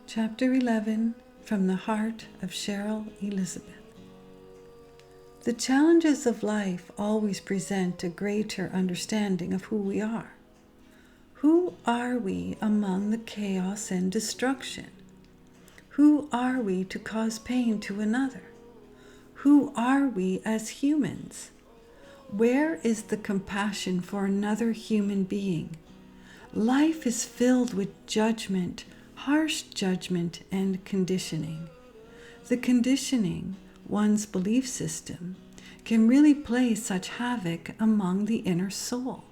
Chapter 11, from the heart of Cheryl Elizabeth. The challenges of life always present a greater understanding of who we are. Who are we among the chaos and destruction? Who are we to cause pain to another? Who are we as humans? Where is the compassion for another human being? Life is filled with judgment, harsh judgment, and conditioning. The conditioning, one's belief system, can really play such havoc among the inner soul.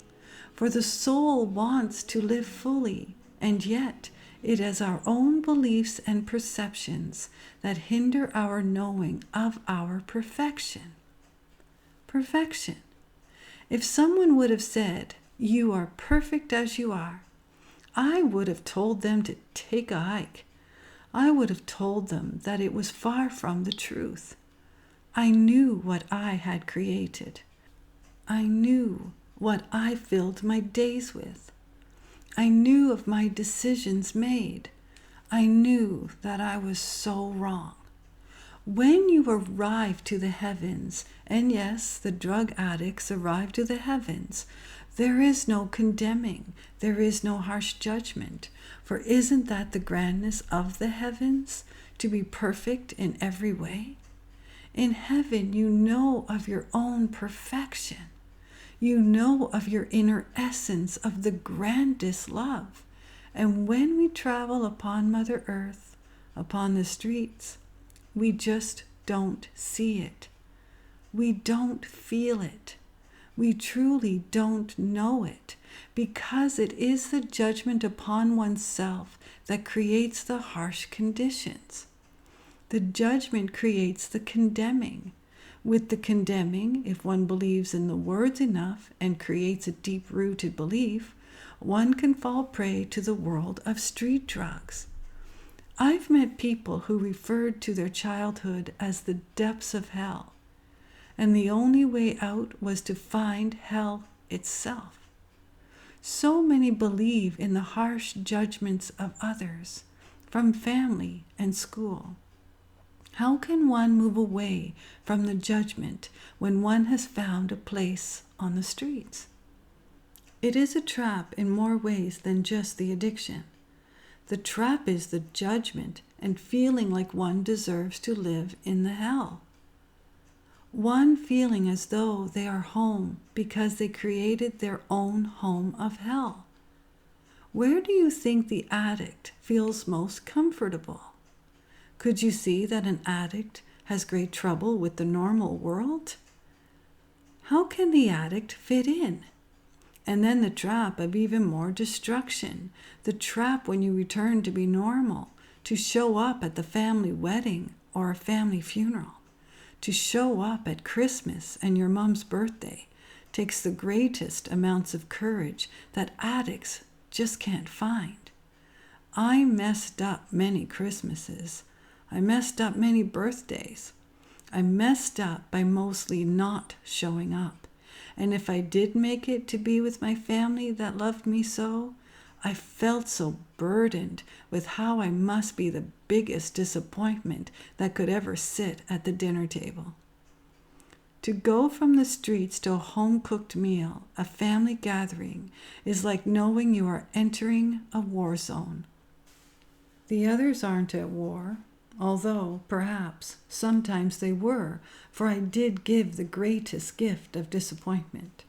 For the soul wants to live fully, and yet it has our own beliefs and perceptions that hinder our knowing of our perfection. Perfection. If someone would have said, "You are perfect as you are," I would have told them to take a hike. I would have told them that it was far from the truth. I knew what I had created. I knew what I filled my days with. I knew of my decisions made. I knew that I was so wrong. When you arrive to the heavens, and yes, the drug addicts arrive to the heavens, there is no condemning, there is no harsh judgment. For isn't that the grandness of the heavens, to be perfect in every way? In heaven, you know of your own perfection. You know of your inner essence of the grandest love. And when we travel upon Mother Earth, upon the streets, we just don't see it. We don't feel it. We truly don't know it, because it is the judgment upon oneself that creates the harsh conditions. The judgment creates the condemning. With the condemning, if one believes in the words enough and creates a deep-rooted belief, one can fall prey to the world of street drugs. I've met people who referred to their childhood as the depths of hell, and the only way out was to find hell itself. So many believe in the harsh judgments of others, from family and school. How can one move away from the judgment when one has found a place on the streets? It is a trap in more ways than just the addiction. The trap is the judgment and feeling like one deserves to live in the hell. One feeling as though they are home because they created their own home of hell. Where do you think the addict feels most comfortable? Could you see that an addict has great trouble with the normal world? How can the addict fit in? And then the trap of even more destruction, the trap when you return to be normal, to show up at the family wedding or a family funeral, to show up at Christmas and your mom's birthday, takes the greatest amounts of courage that addicts just can't find. I messed up many Christmases. I messed up many birthdays. I messed up by mostly not showing up. And if I did make it to be with my family that loved me so, I felt so burdened with how I must be the biggest disappointment that could ever sit at the dinner table. To go from the streets to a home-cooked meal, a family gathering, is like knowing you are entering a war zone. The others aren't at war, although perhaps sometimes they were, for I did give the greatest gift of disappointment.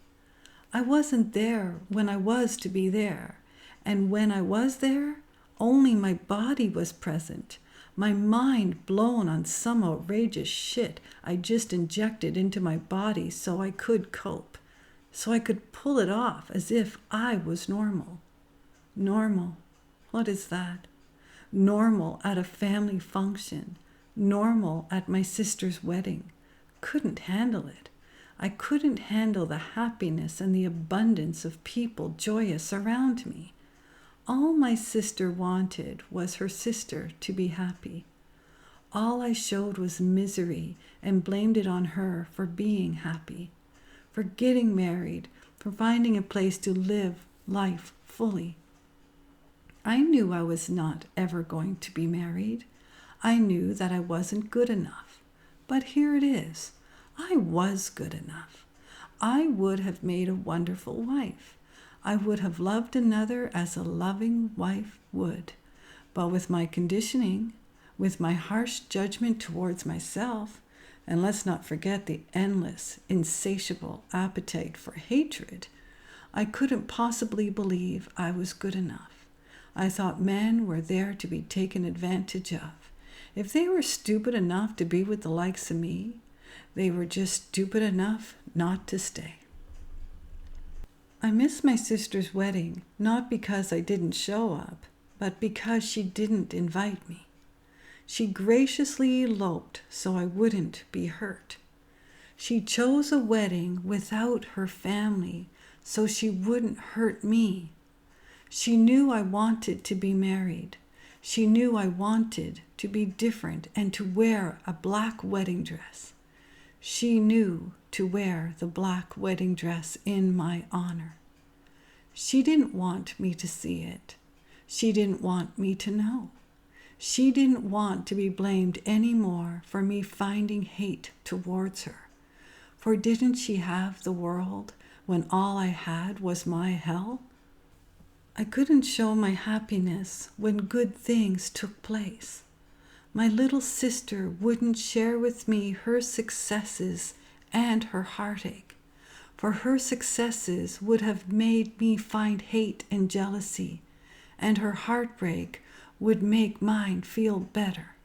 I wasn't there when I was to be there, and when I was there, only my body was present, my mind blown on some outrageous shit I just injected into my body so I could cope, so I could pull it off as if I was normal. Normal, what is that? Normal at a family function, normal at my sister's wedding. Couldn't handle it. I couldn't handle the happiness and the abundance of people joyous around me. All my sister wanted was her sister to be happy. All I showed was misery and blamed it on her for being happy, for getting married, for finding a place to live life fully. I knew I was not ever going to be married. I knew that I wasn't good enough. But here it is. I was good enough. I would have made a wonderful wife. I would have loved another as a loving wife would. But with my conditioning, with my harsh judgment towards myself, and let's not forget the endless, insatiable appetite for hatred, I couldn't possibly believe I was good enough. I thought men were there to be taken advantage of. If they were stupid enough to be with the likes of me, they were just stupid enough not to stay. I missed my sister's wedding, not because I didn't show up, but because she didn't invite me. She graciously eloped so I wouldn't be hurt. She chose a wedding without her family so she wouldn't hurt me. She knew I wanted to be married. She knew I wanted to be different and to wear a black wedding dress. She knew to wear the black wedding dress in my honor. She didn't want me to see it. She didn't want me to know. She didn't want to be blamed anymore for me finding hate towards her. For didn't she have the world when all I had was my hell? I couldn't show my happiness when good things took place. My little sister wouldn't share with me her successes and her heartache, for her successes would have made me find hate and jealousy, and her heartbreak would make mine feel better.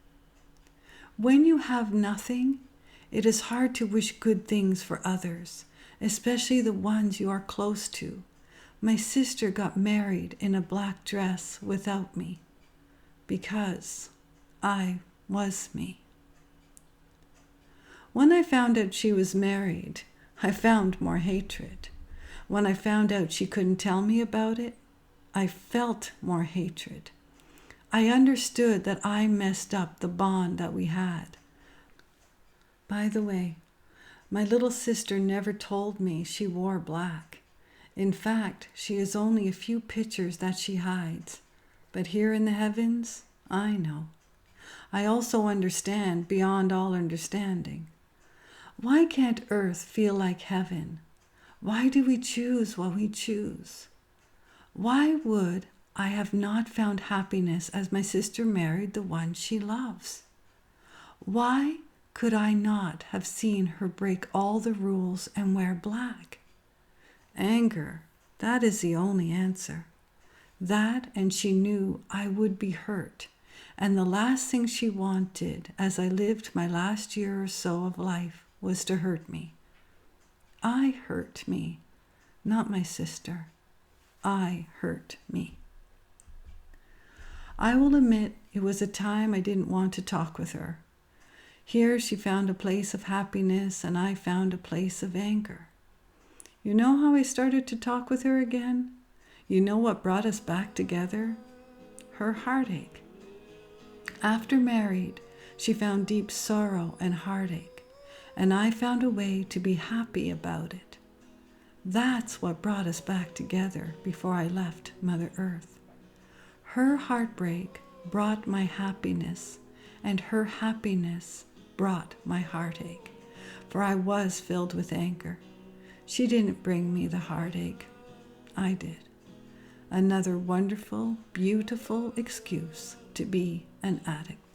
When you have nothing, it is hard to wish good things for others, especially the ones you are close to. My sister got married in a black dress without me, because I was me. When I found out she was married, I found more hatred. When I found out she couldn't tell me about it, I felt more hatred. I understood that I messed up the bond that we had. By the way, my little sister never told me she wore black. In fact, she has only a few pictures that she hides. But here in the heavens, I know. I also understand beyond all understanding. Why can't earth feel like heaven? Why do we choose what we choose? Why would I have not found happiness as my sister married the one she loves? Why could I not have seen her break all the rules and wear black? Anger, that is the only answer. That, and she knew I would be hurt. And the last thing she wanted as I lived my last year or so of life was to hurt me. I hurt me, not my sister. I hurt me. I will admit it was a time I didn't want to talk with her. Here she found a place of happiness and I found a place of anger. You know how I started to talk with her again? You know what brought us back together? Her heartache. After married, she found deep sorrow and heartache, and I found a way to be happy about it. That's what brought us back together before I left Mother Earth. Her heartbreak brought my happiness, and her happiness brought my heartache, for I was filled with anger. She didn't bring me the heartache. I did. Another wonderful, beautiful excuse to be an addict.